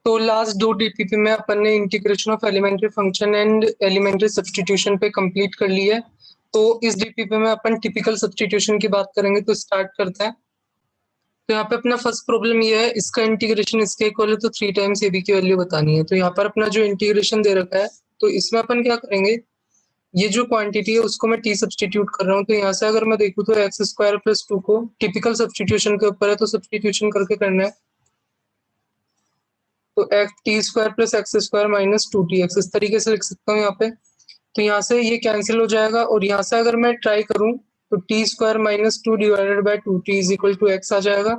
तो लास्ट दो डीपीपी में अपन ने integration of elementary function and elementary substitution पे कंप्लीट कर लिया है। तो इस डीपीपी में अपन टिपिकल सब्स्टिट्यूशन की बात करेंगे, तो स्टार्ट करते हैं। तो यहाँ पे अपना फर्स्ट प्रॉब्लम ये है, इसका इंटीग्रेशन इसके इक्वल है तो 3 टाइम्स ए बी की वैल्यू बतानी है। तो यहाँ पर अपना जो इंटीग्रेशन दे रखा है, तो इसमें अपन क्या करेंगे, ये जो क्वांटिटी है उसको मैं टी सब्स्टिट्यूट कर रहा हूँ। तो यहाँ से अगर मैं देखूँ तो एक्स स्क्वायर प्लस 2 को टिपिकल सब्स्टिट्यूशन के ऊपर है, तो सब्स्टिट्यूशन करके करना है। तो x T square plus x square minus 2t x इस तरीके से लिख सकता हूँ यहाँ पे। तो यहाँ से ये कैंसिल हो जाएगा, और यहाँ से अगर मैं ट्राई करूँ तो T square minus 2 divided by 2t is equal to x आ जाएगा।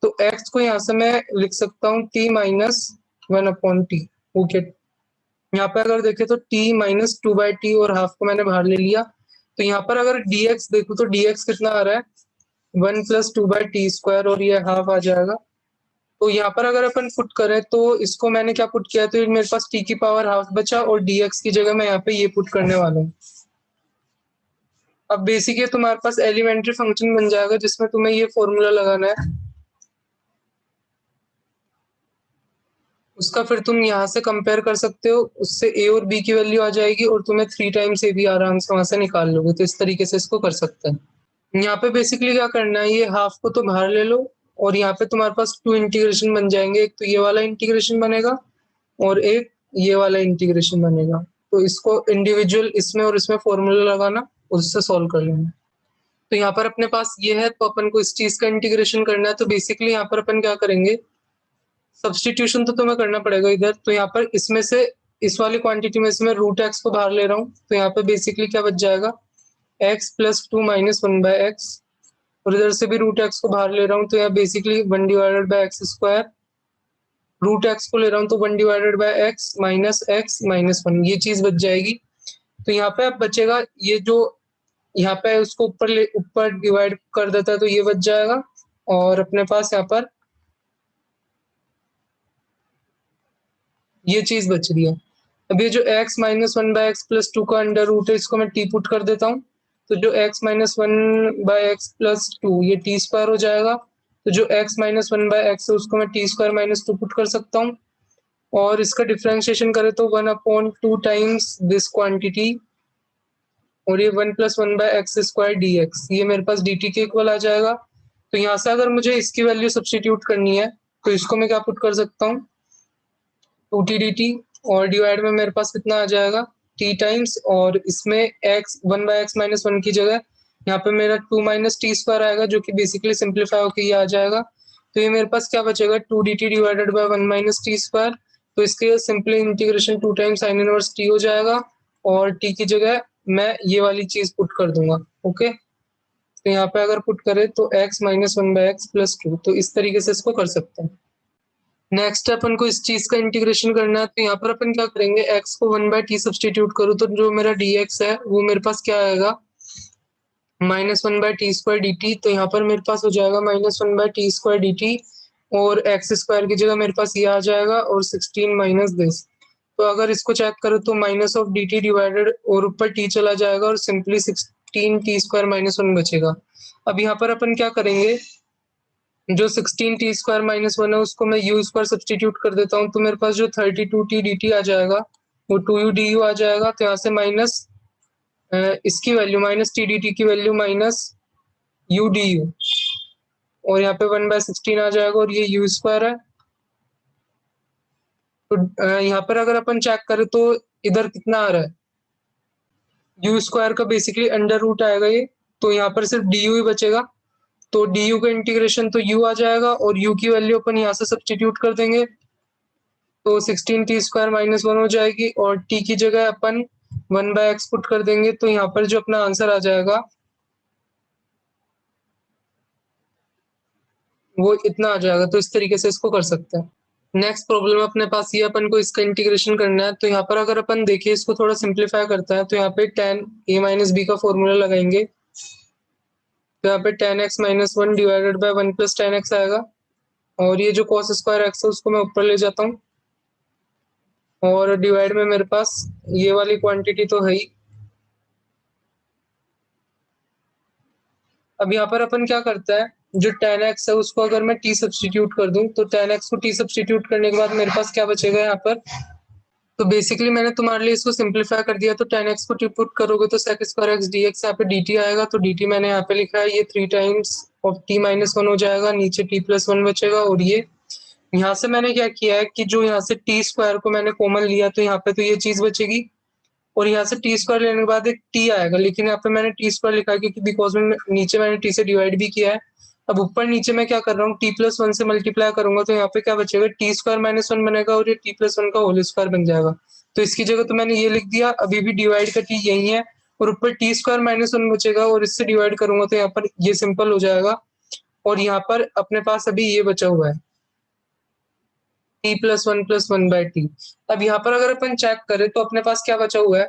तो एक्स को यहाँ से मैं लिख सकता हूँ टी माइनस 1/t। ओके, यहाँ पे अगर देखें तो t माइनस 2/t और हाफ को मैंने बाहर ले लिया। तो यहाँ पर अगर dx देखूँ तो dx कितना आ रहा है, 1 प्लस 2/t स्क्वायर, और ये हाफ आ जाएगा। तो यहाँ पर अगर अपन पुट करें तो इसको मैंने क्या पुट किया, तो मेरे पास t की पावर हाफ बचा, और dx की जगह मैं यहाँ पे ये पुट करने वाला हूँ। अब बेसिक ये तुम्हारे पास एलिमेंट्री फंक्शन बन जाएगा, जिसमें तुम्हें ये फॉर्मूला लगाना है। उसका फिर तुम यहाँ से कंपेयर कर सकते हो, उससे a और b की वैल्यू आ जाएगी, और तुम्हें 3 टाइम्स a भी आराम से वहां से निकाल लोगे। तो इस तरीके से इसको कर सकते हैं। यहाँ पे बेसिकली क्या करना है, ये हाफ को तो बाहर ले लो, और यहाँ पे तुम्हारे पास 2 इंटीग्रेशन बन जाएंगे। एक तो ये वाला इंटीग्रेशन बनेगा, और एक ये वाला इंटीग्रेशन बनेगा। तो इसको इंडिविजुअल इसमें और इसमें फॉर्मूला लगाना, उससे सॉल्व कर लेना। तो यहाँ पर अपने पास ये है, तो अपन को इस चीज का इंटीग्रेशन करना है। तो बेसिकली यहाँ पर अपन क्या करेंगे, सब्स्टिट्यूशन तो तुम्हें करना पड़ेगा इधर। तो यहाँ पर इसमें से इस वाली क्वांटिटी में से मैं रूट एक्स को बाहर ले रहा हूँ। तो यहाँ पे बेसिकली क्या बच जाएगा, एक्स प्लस 2 माइनस 1/x, और इधर से भी रूट एक्स को बाहर ले रहा हूँ। तो यहाँ basically 1 divided by x square, root x को ले रहा हूँ तो 1 डिवाइडेड बाय एक्स माइनस 1, ये चीज बच जाएगी। तो यहाँ पे अब बचेगा ये जो यहाँ पे उसको ऊपर डिवाइड कर देता है, तो ये बच जाएगा। और अपने पास यहाँ पर ये चीज बच रही है। अब ये जो x माइनस 1/x प्लस 2 का अंडर रूट है, इसको मैं t पुट कर देता हूँ। तो जो x माइनस 1/x प्लस 2, ये t स्क्वायर हो जाएगा। तो जो x माइनस 1/x है उसको मैं t स्क्वायर माइनस 2 पुट कर सकता हूँ। और इसका डिफ्रेंशिएशन करें तो 1/2 टाइम्स दिस क्वांटिटी, और ये 1 प्लस 1/x स्क्वायर dx, ये मेरे पास dt के इक्वल आ जाएगा। तो यहाँ से अगर मुझे इसकी वैल्यू सब्स्टिट्यूट करनी है, तो इसको मैं क्या पुट कर सकता हूँ, 2t dt, और डिवाइड में मेरे पास कितना आ जाएगा, t टाइम्स, और इसमें x 1/x माइनस 1 की जगह यहाँ पे मेरा 2 माइनस टी स्क्वायर आएगा, जो कि बेसिकली सिंप्लीफाई होकर ये आ जाएगा। तो ये मेरे पास क्या बचेगा, 2dt divided by 1 minus T square. तो इसके simply integration 2 times sine inverse t हो जाएगा, और t की जगह मैं ये वाली चीज पुट कर दूंगा। ओके, तो यहाँ पे अगर पुट करें तो x माइनस 1/x प्लस 2, तो इस तरीके से इसको कर सकते हैं। नेक्स्ट अपन को इस चीज का इंटीग्रेशन करना है। तो यहाँ पर अपन क्या करेंगे, x को 1/t सब्स्टिट्यूट करूँ तो जो मेरा dx है वो मेरे पास क्या आएगा, माइनस 1/t स्क्वायर dt। तो यहाँ पर मेरे पास हो जाएगा माइनस 1/t स्क्वायर dt, और एक्स स्क्वायर की जगह मेरे पास ये आ जाएगा, और 16 माइनस दिस। तो अगर इसको चेक करो तो माइनस ऑफ dt डिवाइडेड, और ऊपर t चला जाएगा, और सिंपली 16t स्क्वायर माइनस 1 बचेगा। अब यहाँ पर अपन क्या करेंगे, जो 16t स्क्वायर माइनस 1 है उसको मैं u स्क्वायर सब्स्टिट्यूट कर देता हूँ। तो मेरे पास जो 32t dt आ जाएगा वो 2u du आ जाएगा। तो यहाँ से माइनस इसकी value minus T D T की value minus U D U, और यहाँ पे 1/16 आ जाएगा, और ये यू स्क्वायर है। तो यहाँ पर अगर अपन चेक करें तो इधर कितना आ रहा है, यू स्क्वायर का बेसिकली अंडर रूट आएगा ये। तो यहाँ पर सिर्फ डी यू ही बचेगा। तो डी यू का इंटीग्रेशन तो यू आ जाएगा, और यू की वैल्यू अपन यहाँ से सब्स्टिट्यूट कर देंगे। तो 16t स्क्वायर माइनस 1 हो जाएगी, और t की जगह अपन 1/x पुट कर देंगे। तो यहाँ पर जो अपना आंसर आ जाएगा वो इतना आ जाएगा। तो इस तरीके से इसको कर सकते हैं। नेक्स्ट प्रॉब्लम अपने पास ये, अपन को इसका इंटीग्रेशन करना है। तो यहाँ पर अगर अपन देखिए इसको थोड़ा सिंप्लीफाई करता है, तो यहाँ पे tan a माइनस बी का फॉर्मूला लगाएंगे। तो यहाँ पे tan x minus 1 divided bye 1 plus tan x आएगा, और ये जो cos स्क्वायर x है उसको मैं ऊपर ले जाता हूँ, और डिवाइड में मेरे पास ये वाली क्वांटिटी तो है ही। अब यहाँ पर अपन क्या करता है, जो tan x है उसको अगर मैं t सब्स्टिट्यूट कर दूं तो tan x को t सब्स्टिट्यूट करने के बाद मेरे पास क्या बचेगा यहाँ पर। तो बेसिकली मैंने तुम्हारे लिए इसको सिंपलीफाई कर दिया, तो tan x को t पुट करोगे तो sec स्क्वायर x dx यहाँ पे dt आएगा, तो dt मैंने यहाँ पे लिखा है, ये 3 टाइम्स ऑफ t माइनस 1 हो जाएगा, नीचे t प्लस 1 बचेगा। और ये यहाँ से मैंने क्या किया है कि जो यहाँ से टी स्क्वायर को मैंने कॉमन लिया तो यहाँ पे तो ये चीज बचेगी, और यहाँ से टी स्क्वायर लेने के बाद एक टी आएगा, लेकिन यहाँ पे मैंने टी स्क्वायर लिखा है क्योंकि बिकॉज में नीचे मैंने टी से डिवाइड भी किया है। अब ऊपर नीचे मैं क्या कर रहा हूँ, टी प्लस 1 से मल्टीप्लाई करूंगा तो यहाँ पे क्या बचेगा, टी स्क्वायर माइनस 1 बनेगा और ये टी प्लस 1 का होल स्क्वायर बन जाएगा। तो इसकी जगह तो मैंने ये लिख दिया, अभी भी डिवाइड का टी यही है, और ऊपर टी स्क्वायर माइनस 1 बचेगा और इससे डिवाइड करूंगा तो यहाँ पर ये सिंपल हो जाएगा, और यहाँ पर अपने पास अभी ये बचा हुआ है T plus one by T. अब यहाँ पर अगर अपन चेक करें तो अपने पास क्या बचा हुआ है,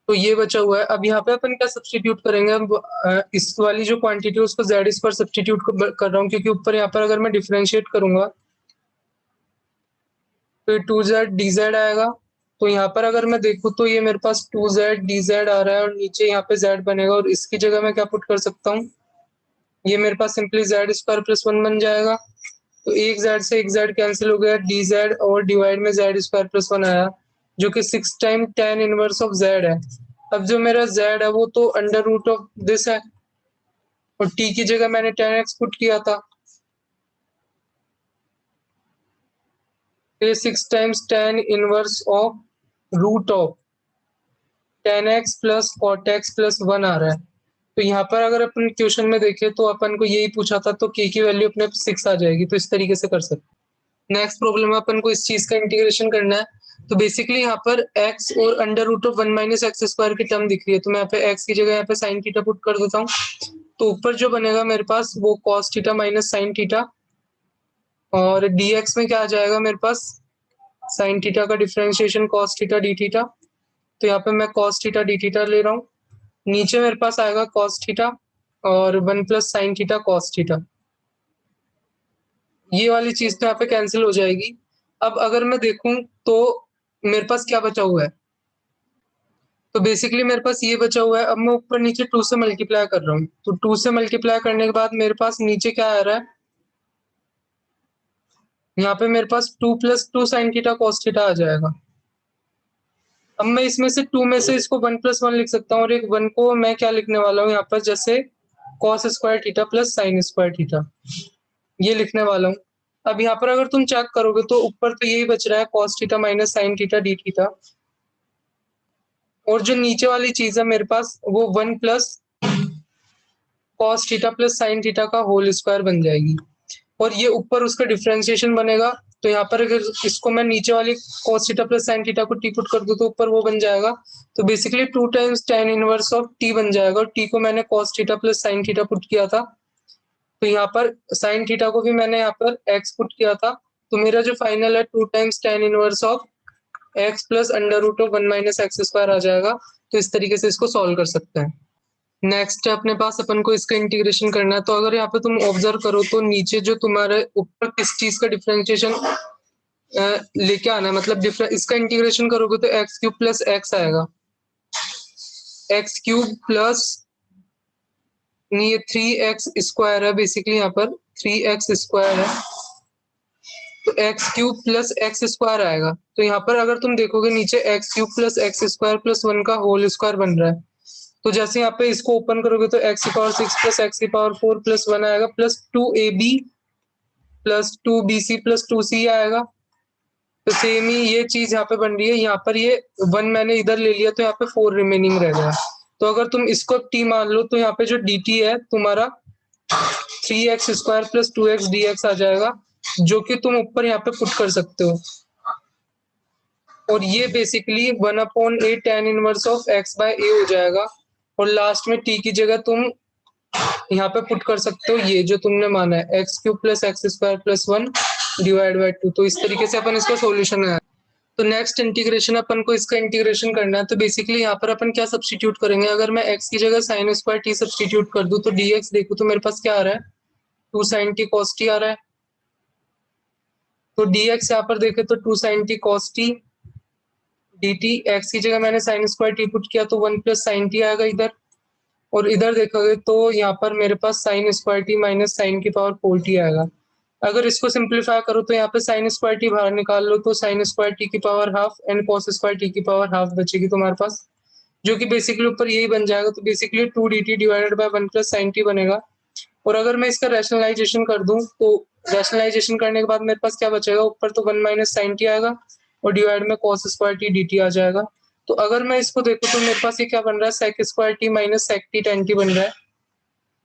तो ये बचा हुआ है। अब यहाँ पे अपन क्या सब्स्टिट्यूट करेंगे, अब इस वाली जो क्वांटिटी है उसको जेड स्क्वायर सब्स्टिट्यूट कर रहा हूँ, क्योंकि ऊपर यहाँ पर अगर मैं डिफरेंशिएट करूंगा तो टू जेड डी जेड आएगा। तो यहाँ पर अगर मैं देखूँ तो ये मेरे पास टू जेड डी जेड आ रहा है और नीचे यहाँ पे जेड बनेगा, और इसकी जगह मैं क्या पुट कर सकता हूँ, ये मेरे पास सिंपली जेड स्क्वायर प्लस 1 बन जाएगा। तो एक जेड से एक जेड कैंसिल हो गया, डी जेड और डिवाइड में जेड स्क्वायर प्लस 1 आया, जो कि 6 time tan inverse of Z है। अब जो मेरा जेड है वो तो अंडर रूट ऑफ दिस है, और टी की जगह मैंने tan x पुट किया था, तो ये 6 times tan inverse of root of tan x plus cot x plus 1 आ रहा है। तो यहाँ पर अगर अपन क्वेश्चन में देखें तो अपन को यही पूछा था, तो k की वैल्यू अपने 6 आ जाएगी, तो इस तरीके से कर सकते। नेक्स्ट प्रॉब्लम में अपन को इस चीज का इंटीग्रेशन करना है, तो बेसिकली यहाँ पर x और under root of 1 minus x square की टर्म दिख रही है, तो मैं यहाँ पे x की जगह यहाँ पे साइन थीटा पुट कर देता हूँ। तो ऊपर जो बनेगा मेरे पास वो cos theta minus sine theta, और dx में क्या आ जाएगा मेरे पास, साइन थीटा का differentiation cos theta D theta. तो यहाँ पे मैं कॉस थीटा डी थीटा ले रहा हूँ, नीचे मेरे पास आएगा कॉस थीटा और 1 plus sign theta cos theta, ये वाली चीज तो यहाँ पे कैंसिल हो जाएगी। अब अगर मैं देखूं तो मेरे पास क्या बचा हुआ है, तो बेसिकली मेरे पास ये बचा हुआ है। अब मैं ऊपर नीचे 2 से मल्टीप्लाई कर रहा हूँ, तो 2 से मल्टीप्लाई करने के बाद मेरे पास नीचे क्या आ रहा है, यहाँ पे मेरे पास 2 plus 2 sine theta cos theta आ जाएगा। अब मैं इसमें से 2 में से इसको 1 प्लस 1 लिख सकता हूँ, और एक 1 को मैं क्या लिखने वाला हूँ यहाँ पर, जैसे cos square theta plus sine square theta, ये लिखने वाला हूँ। अब यहाँ पर अगर तुम चेक करोगे तो ऊपर तो यही बच रहा है cos theta minus sine theta D theta, और जो नीचे वाली चीज है मेरे पास वो 1 plus cos theta plus sine theta का होल स्क्वायर बन जाएगी, और ये ऊपर उसका डिफरेंशिएशन बनेगा। तो यहाँ पर अगर इसको मैं नीचे वाली cos theta plus sine theta को टी पुट कर दूं तो ऊपर वो बन जाएगा, तो basically 2 times tan inverse of T बन जाएगा, और टी को मैंने cos theta plus sine theta put किया था, तो यहाँ पर साइन थीटा को भी मैंने यहाँ पर x पुट किया था। तो मेरा जो फाइनल है 2 times tan inverse of x plus under root of 1 minus x square आ जाएगा। तो इस तरीके से इसको सॉल्व कर सकते हैं। नेक्स्ट अपने पास अपन को इसका इंटीग्रेशन करना है, तो अगर यहाँ पे तुम ऑब्जर्व करो तो नीचे जो तुम्हारे ऊपर किस चीज का डिफरेंशिएशन लेके आना है, मतलब इसका इंटीग्रेशन करोगे तो एक्स क्यूब प्लस एक्स आएगा, एक्स क्यूब प्लस ये 3x स्क्वायर है, बेसिकली यहाँ पर 3x स्क्वायर है, तो x cube plus x square आएगा। तो यहाँ पर अगर तुम देखोगे नीचे x cube plus x square plus 1 का होल स्क्वायर बन रहा है, तो जैसे यहाँ पे इसको ओपन करोगे तो एक्स की पावर 6 प्लस एक्स की पावर 4 प्लस 1 आएगा, plus 2ab plus 2bc plus 2c आएगा। तो सेम ही ये चीज यहाँ पे बन रही है, यहाँ पर ये 1 मैंने इधर ले लिया तो यहाँ पे 4 रिमेनिंग रह गया। तो अगर तुम इसको t मान लो तो यहाँ पे जो dt है तुम्हारा 3x square plus 2x dx आ जाएगा, जो कि तुम ऊपर यहाँ पे पुट कर सकते हो, और ये basically 1/a tan inverse of x by a हो जाएगा, और लास्ट में t की जगह तुम यहाँ पे पुट कर सकते हो ये जो तुमने माना है x cube plus x square plus 1 divide by 2। तो इस तरीके से अपन इसका सॉल्यूशन है। तो नेक्स्ट इंटीग्रेशन अपन को इसका इंटीग्रेशन करना है, तो बेसिकली यहाँ पर अपन क्या सब्स्टिट्यूट करेंगे, अगर मैं x की जगह साइन स्क्वायर टी सब्स्टिट्यूट कर दूं तो dx देखो तो मेरे पास क्या आ रहा है, 2 sin t cos t आ रहा है। तो dx यहाँ पर देखे तो 2 sin t cos t, dt x की जगह मैंने साइन स्क्वायर टी पुट किया तो 1 प्लस साइन टी आएगा इधर, और इधर देखोगे तो यहाँ पर मेरे पास sine square T minus sine की पावर 4t आएगा। अगर इसको सिंप्लीफाई करो तो यहाँ पे साइन स्क्वायर टी बाहर निकाल लो तो साइन स्क्वायर टी की power half and cos square T की पावर हाफ बचेगी तुम्हारे पास, जो कि बेसिकली ऊपर यही बन जाएगा। तो basically 2dt divided by 1 plus sign T बनेगा। और अगर मैं इसका रैशनलाइजेशन कर दूं तो रैशनलाइजेशन करने के बाद मेरे पास क्या बचेगा, ऊपर तो 1 माइनस साइन टी आएगा और डिवाइड में cos square T D T आ जाएगा। तो अगर मैं इसको देखूं तो मेरे पास ये क्या बन रहा है, sec square T minus sec T tan T बन रहा है।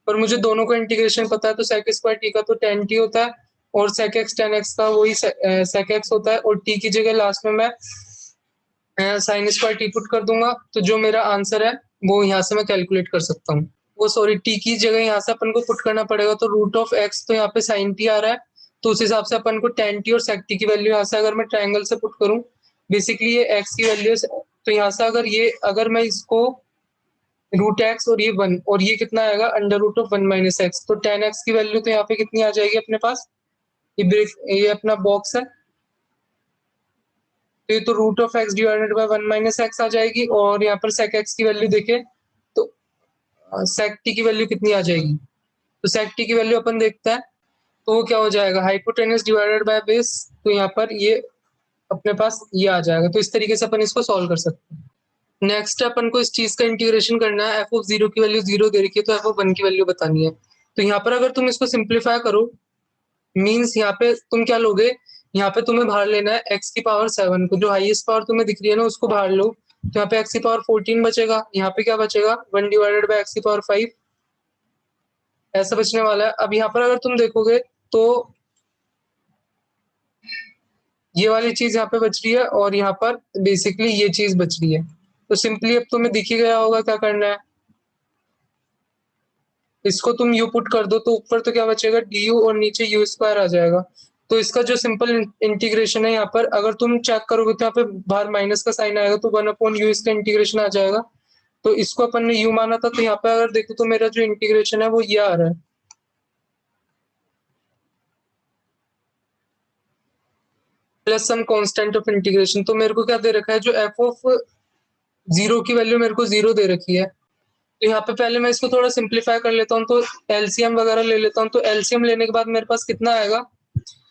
और मुझे दोनों का इंटीग्रेशन पता है, तो सेक स्क्वायर टी का तो टेन टी होता है और सेक एक्स टेन एक्स का वही सेक एक्स होता है, और टी की जगह लास्ट में मैं साइन स्क्वायर टी पुट कर दूंगा। तो जो मेरा आंसर है वो यहाँ से मैं कैलकुलेट कर सकता हूँ। वो सॉरी, टी की जगह यहाँ से अपन को पुट करना पड़ेगा। तो रूट ऑफ एक्स तो यहाँ पे साइन टी आ रहा है, तो उस हिसाब से अपन को टेन टी और सेक टी की वैल्यू यहाँ से अगर मैं ट्रायंगल से पुट करूँ, बेसिकली ये एक्स की वैल्यू, तो यहाँ से अगर मैं इसको रूट एक्स और ये वन और ये कितना आएगा under root of one minus x, तो टेन एक्स की वैल्यू तो यहाँ पे कितनी आ जाएगी अपने पास, ये अपना बॉक्स है, तो ये तो root of x divided by one minus x आ जाएगी। और यहाँ पर सेक एक्स की वैल्यू देखे तो सेक टी की वैल्यू कितनी आ जाएगी, तो सेक टी की वैल्यू अपन देखते हैं, तो वो क्या हो जाएगा, हाइपोटेनस डिवाइडेड बाय बेस, तो यहाँ पर ये अपने पास ये आ जाएगा। तो इस तरीके से अपन इसको सॉल्व कर सकते हैं। नेक्स्ट अपन को इस चीज का इंटीग्रेशन करना है। एफ ऑफ जीरो की वैल्यू जीरो दे रखी है, तो एफ ऑफ वन की वैल्यू बतानी है। तो यहाँ पर अगर तुम इसको सिंप्लीफाई करो, मीन्स यहाँ पे तुम क्या लोगे, यहाँ पे तुम्हें बाहर लेना है एक्स की पावर 7 को, जो हाईएस्ट पावर तुम्हें दिख रही है ना उसको बाहर लो, तो यहाँ पे एक्स की पावर 14 बचेगा। यहाँ पे क्या बचेगा, 1 डिवाइडेड बाय एक्स की पावर 5, ऐसा बचने वाला है। अब यहाँ पर अगर तुम देखोगे तो ये वाली चीज यहाँ पे बच रही है और यहाँ पर बेसिकली ये चीज बच रही है। तो सिंपली अब तुम्हें दिख ही गया होगा क्या करना है, इसको तुम यू पुट कर दो, तो ऊपर तो क्या बचेगा डी यू और नीचे यू स्क्वायर आ जाएगा। तो इसका जो सिंपल इंटीग्रेशन है, यहाँ पर अगर तुम चेक करोगे तो यहाँ पे बाहर माइनस का साइन आएगा, तो 1/u इसका इंटीग्रेशन आ जाएगा। तो इसको अपन ने यू माना था, तो यहाँ पे अगर देखो तो मेरा जो इंटीग्रेशन है वो ये आ रहा है, plus some constant of integration. तो मेरे को क्या दे रखा है, जो एफ ऑफ जीरो की वैल्यू मेरे को जीरो दे रखी है। तो यहाँ पे पहले मैं इसको थोड़ा सिंप्लीफाई कर लेता हूँ, तो एलसीएम वगैरह ले लेता हूँ। तो एलसीएम लेने के बाद मेरे पास कितना आएगा,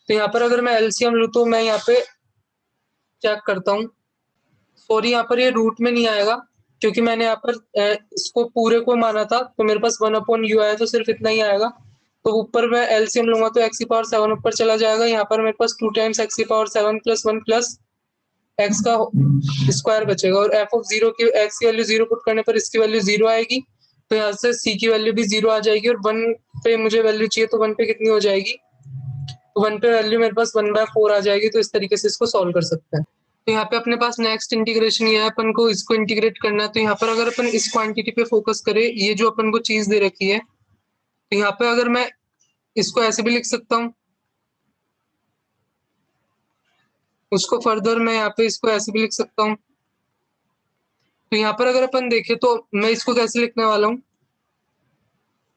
तो यहाँ पर अगर मैं एलसीएम लूँ तो मैं यहाँ पे चेक करता हूँ, सॉरी यहाँ पर ये रूट में नहीं आएगा, क्योंकि मैंने यहाँ पर इसको पूरे को माना था, तो मेरे पास 1/u आया, तो सिर्फ इतना ही आएगा। तो ऊपर मैं एलसीएम लूंगा तो एक्स की पावर 7 ऊपर चला जाएगा, यहाँ पर मेरे पास 2 टाइम्स एक्स की पावर 7 प्लस 1 प्लस एक्स का स्क्वायर बचेगा। और एफ ऑफ जीरो की एक्स की वैल्यू जीरो पुट करने पर इसकी वैल्यू जीरो आएगी, तो यहाँ से सी की वैल्यू भी जीरो आ जाएगी। और वन पे मुझे वैल्यू चाहिए, तो वन पे कितनी हो जाएगी, तो वन पे वैल्यू मेरे पास 1/4 आ जाएगी। तो इस तरीके से इसको सॉल्व कर सकते हैं। तो यहाँ पे अपने पास नेक्स्ट इंटीग्रेशन ये है, अपन को इसको इंटीग्रेट करना है। तो यहाँ पर अगर अपन इस क्वांटिटी पे फोकस करें, ये जो अपन को चीज दे रखी है, तो यहाँ पे अगर मैं इसको ऐसे भी लिख सकता हूँ, उसको फर्दर मैं यहाँ पे इसको ऐसे भी लिख सकता हूँ। तो यहाँ पर अगर अपन देखें तो मैं इसको कैसे लिखने वाला हूँ,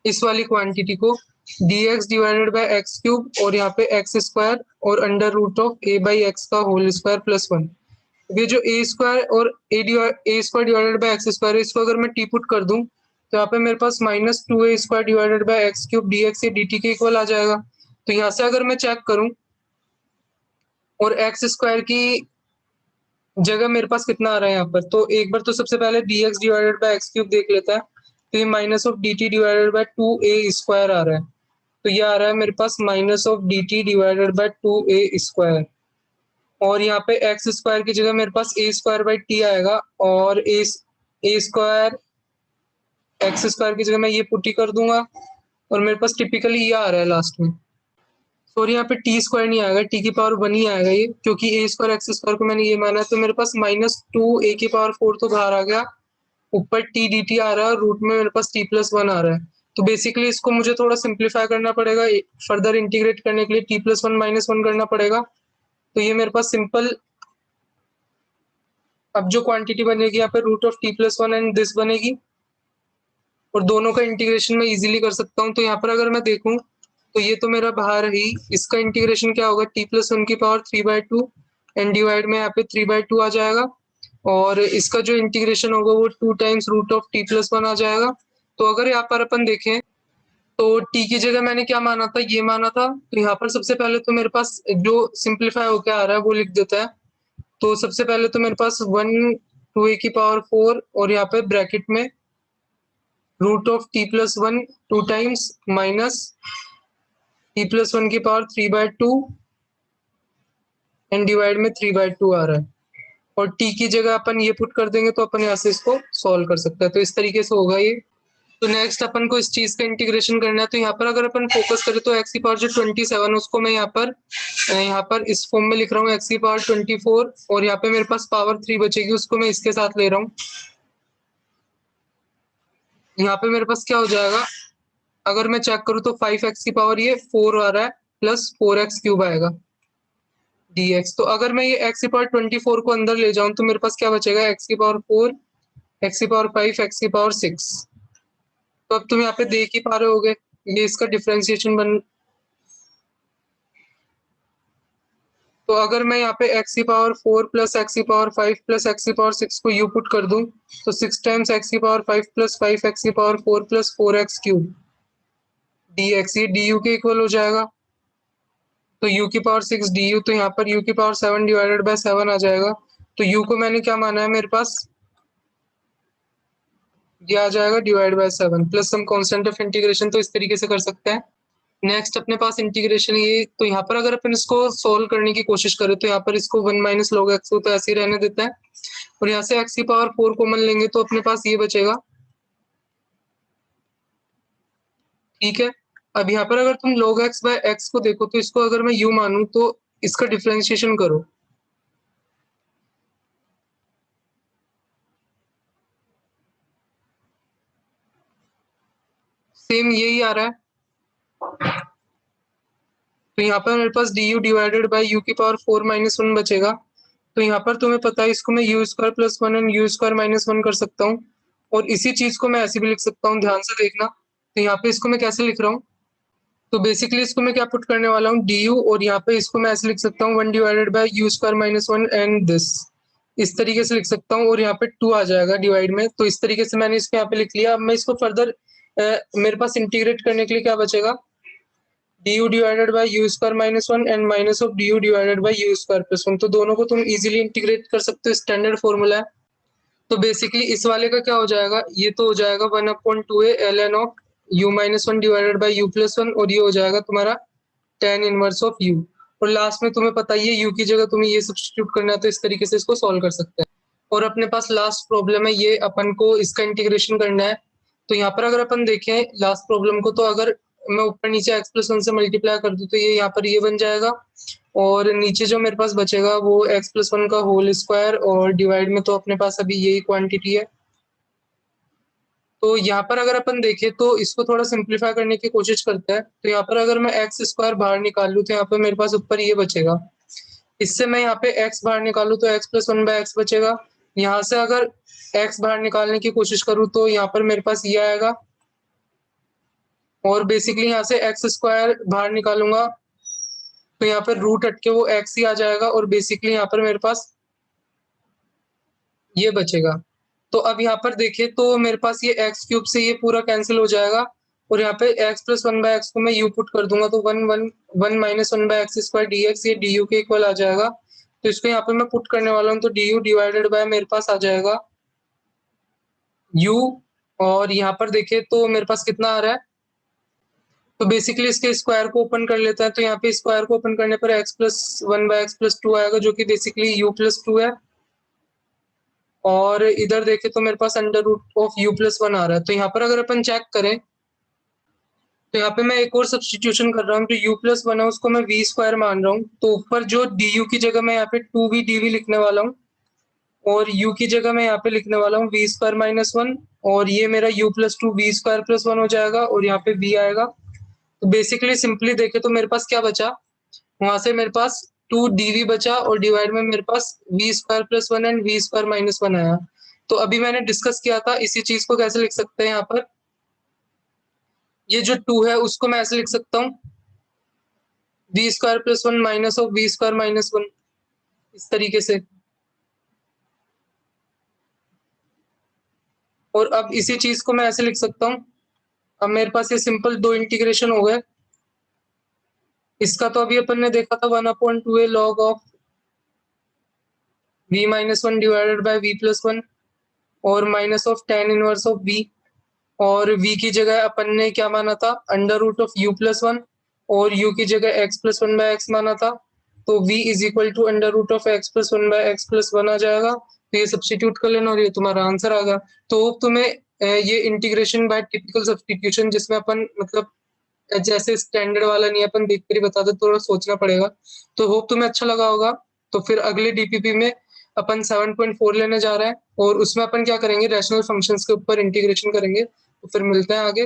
इस वाली क्वांटिटी को dx divided by x cube और यहाँ पे एक्स स्क्वायर और under root of a by x का होल स्क्वायर प्लस 1। ये जो a स्क्वायर और a square divided by x square है, इसको अगर मैं टी पुट कर दूं तो यहाँ पे मेरे पास -2a square divided by x cube dx या dt के इक्वल आ जाएगा। तो यहाँ से अगर मैं चेक करूं और एक्स स्क्वायर की जगह मेरे पास कितना आ रहा है यहाँ पर, तो एक बार तो सबसे पहले dx divided by x cube देख लेता है, तो ये minus of dt divided by 2a square आ रहा है। तो ये आ रहा है मेरे पास minus of dt divided by 2a square. और यहाँ पे एक्स स्क्वायर की जगह मेरे पास a स्क्वायर बाई टी आएगा, और a स्क्वायर एक्स स्क्वायर की जगह मैं ये पुट्टी कर दूंगा, और मेरे पास टिपिकली ये आ रहा है लास्ट में। सॉरी यहाँ पे टी स्क्वायर नहीं आएगा, टी की पावर 1 ही आएगा ये, क्योंकि ए स्क्वायर एक्स स्क्वायर को मैंने ये माना है। तो मेरे पास -2 a की पावर 4 तो बाहर आ गया, ऊपर टी डी टी आ रहा है, और रूट में मेरे पास t+1 आ रहा है। तो बेसिकली इसको मुझे थोड़ा सिंप्लीफाई करना पड़ेगा, फर्दर इंटीग्रेट करने के लिए t+1 -1 करना पड़ेगा। तो ये मेरे पास सिंपल, अब जो क्वांटिटी बनेगी यहाँ पे root of t+1 and this बनेगी, और दोनों का इंटीग्रेशन मैं इजीली कर सकता हूँ। तो यहाँ पर अगर मैं देखूं तो ये तो मेरा बाहर ही, इसका इंटीग्रेशन क्या होगा, t+1 की पावर 3/2 एंड डिवाइड में यहाँ पे 3/2 आ जाएगा, और इसका जो इंटीग्रेशन होगा वो 2 टाइम्स रूट ऑफ t+1 आ जाएगा। तो अगर यहाँ पर अपन देखें तो t की जगह मैंने क्या माना था, ये माना था। तो यहाँ पर सबसे पहले तो मेरे पास जो सिंप्लीफाई होकर आ रहा है वो लिख देता है। तो सबसे पहले तो मेरे पास 1 2a की पावर 4 और यहाँ पे ब्रैकेट में root of t+1 2 times minus t+1 की पावर 3/2 एंड डिवाइड में 3/2 आ रहा है। और t की जगह अपन ये पुट कर देंगे तो अपन यहाँ से इसको सॉल्व कर सकते हैं। तो इस तरीके से होगा ये। तो नेक्स्ट अपन को इस चीज का इंटीग्रेशन करना है। तो यहाँ पर अगर अपन फोकस करें तो x की पावर जो 27 उसको मैं यहाँ पर इस फॉर्म में लिख रहा हूँ, x की पावर 24 और यहाँ पे मेरे पास पावर 3 बचेगी, उसको मैं इसके साथ ले रहा हूँ। यहाँ पे मेरे पास क्या हो जाएगा, अगर मैं चेक करूँ तो 5x की पावर ये 4 आ रहा है प्लस 4x³ आएगा dx। तो अगर मैं ये x की पावर 24 को अंदर ले जाऊं तो मेरे पास क्या बचेगा, x की पावर 4 x की पावर 5 x की पावर 6। तो अब तुम यहाँ पे देख ही पा रहे होगे, ये इसका डिफरेंशिएशन बन। तो अगर मैं यहाँ पे x की पावर 4 प्लस x की पावर 5 प्लस x की पावर 6 को u पुट कर दूं तो 6 टाइम्स x की पावर 5 प्लस 5x की पावर 4 प्लस 4x³ dx, ये du के इक्वल हो जाएगा। तो u की पावर 6 du, तो यहाँ पर u की पावर 7 डिवाइडेड बाय 7 आ जाएगा। तो u को मैंने क्या माना है, मेरे पास ये आ जाएगा divide by 7 plus some constant of integration. तो इस तरीके से कर सकते हैं। नेक्स्ट अपने पास इंटीग्रेशन ये, तो यहाँ पर अगर अपन इसको सोल्व करने की कोशिश करें तो यहाँ पर इसको 1 माइनस log x को तो ऐसे ही रहने देता है और यहाँ से x की पावर 4 कॉमन लेंगे तो अपने पास ये बचेगा। ठीक है, अब यहाँ पर अगर तुम log x बाय x को देखो तो इसको अगर मैं u मानूं तो इसका डिफरेंशिएशन करो, सेम यही आ रहा है। तो यहाँ पर मेरे पास du डिवाइडेड बाय u की पावर 4 माइनस 1 बचेगा। तो यहाँ पर तुम्हें पता है इसको मैं u² plus 1 and u² minus 1 कर सकता हूँ और इसी चीज को मैं ऐसे भी लिख सकता हूँ, ध्यान से देखना। तो यहाँ पे इसको मैं कैसे लिख रहा हूँ, तो बेसिकली इसको मैं क्या पुट करने वाला हूँ du और यहाँ पे इसको मैं ऐसे लिख सकता हूँ 1 divided bye u² minus 1 and this, इस तरीके से लिख सकता हूँ और यहाँ पे 2 आ जाएगा डिवाइड में। तो इस तरीके से मैंने इसको यहाँ पे लिख लिया। अब मैं इसको फर्दर मेरे पास इंटीग्रेट करने के लिए क्या बचेगा, du divided by u² minus 1 and minus of du divided by u² plus 1। तो दोनों को तुम इजीली इंटीग्रेट कर सकते हो, स्टैंडर्ड फॉर्मूला है। तो बेसिकली इस वाले का क्या हो जाएगा, ये तो हो जाएगा 1/2a ln of u minus 1 divided bye u plus 1 और ये हो जाएगा तुम्हारा tan इनवर्स ऑफ u। और लास्ट में तुम्हें पता ही है u की जगह तुम्हें ये सब्स्टिट्यूट करना है, तो इस तरीके से इसको सॉल्व कर सकते हैं। और अपने पास लास्ट प्रॉब्लम है, ये अपन को इसका इंटीग्रेशन करना है। तो यहाँ पर अगर अपन देखें लास्ट प्रॉब्लम को, तो अगर मैं ऊपर नीचे x+1 से मल्टीप्लाई कर दूं तो ये यहाँ पर ये बन जाएगा और नीचे जो मेरे पास बचेगा वो x+1 का होल स्क्वायर और डिवाइड में तो अपने पास अभी यही क्वांटिटी है। तो यहाँ पर अगर अपन देखें तो इसको थोड़ा सिंप्लीफाई करने की कोशिश करते हैं। तो यहाँ पर अगर मैं x² बाहर निकाल लूँ तो यहाँ पर मेरे पास ऊपर ये बचेगा। इससे मैं यहाँ पे x बाहर निकालूं तो x+1/x बचेगा। यहाँ से अगर x बाहर निकालने की कोशिश करूँ तो यहाँ पर मेरे पास ये आएगा और बेसिकली यहाँ से x² बाहर निकालूंगा तो यहाँ पर रूट हटके वो x ही आ जाएगा और बेसिकली यहाँ पर मेरे पास ये बचेगा। तो अब यहाँ पर देखें तो मेरे पास ये x³ से ये पूरा कैंसिल हो जाएगा और यहाँ पे x+1/x को मैं u पुट कर दूंगा तो 1 माइनस 1/x² dx, ये du के इक्वल आ जाएगा। तो इसको यहाँ पे मैं पुट करने वाला हूँ तो du डिवाइडेड बाय मेरे पास आ जाएगा u और यहाँ पर देखें तो मेरे पास कितना आ रहा है, तो बेसिकली इसके स्क्वायर को ओपन कर लेता है। तो यहाँ पे स्क्वायर को ओपन करने पर x+1/x+2 आएगा जो कि बेसिकली u+2 है और इधर देखें तो मेरे पास अंडर रूट ऑफ u+1 आ रहा है। तो यहाँ पर अगर अपन चेक करें तो यहाँ पे मैं एक और सब्स्टिट्यूशन कर रहा हूँ, जो u+1 है उसको मैं v² मान रहा हूँ। तो ऊपर जो du की जगह मैं यहाँ पे 2v dv लिखने वाला हूँ और u की जगह मैं यहाँ पे लिखने वाला हूँ v² माइनस 1 और ये मेरा u+2 v² प्लस 1 हो जाएगा और यहाँ पे v आएगा। तो बेसिकली सिंपली देखे तो मेरे पास क्या बचा, वहां से मेरे पास 2dv बचा और डिवाइड में मेरे पास v² plus 1 and v² minus 1 आया। तो अभी मैंने डिस्कस किया था इसी चीज को कैसे लिख सकते हैं, यहाँ पर ये जो 2 है उसको मैं ऐसे लिख सकता हूँ v² plus 1 minus of v² minus 1, इस तरीके से। और अब इसी चीज को मैं ऐसे लिख सकता हूँ अब मेरे पास ये सिंपल दो इंटीग्रेशन हो गए। इसका तो अभी अपन ने देखा था 1/2a log of v minus one divided by v plus one और minus of tan inverse of v। और v की जगह अपन ने क्या माना था, under root of u plus one, और u की जगह x plus one by x माना था। तो v is equal to under root of x plus one by x plus one आ जाएगा। तो ये सब्सटीट्यूट कर लेना और ये तुम्हारा आंसर आ गया। तो तुम्हें ये इंटीग्रेशन बाय टिपिकल सब्सटीट्यूशन, जिसमें अपन मतलब जैसे स्टैंडर्ड वाला नहीं है, अपन देख कर ही बता दो, थोड़ा सोचना पड़ेगा। तो होप तुम्हें अच्छा लगा होगा। तो फिर अगले डीपीपी में अपन 7.4 लेने जा रहे हैं और उसमें अपन क्या करेंगे, रैशनल फंक्शंस के ऊपर इंटीग्रेशन करेंगे। तो फिर मिलते हैं आगे।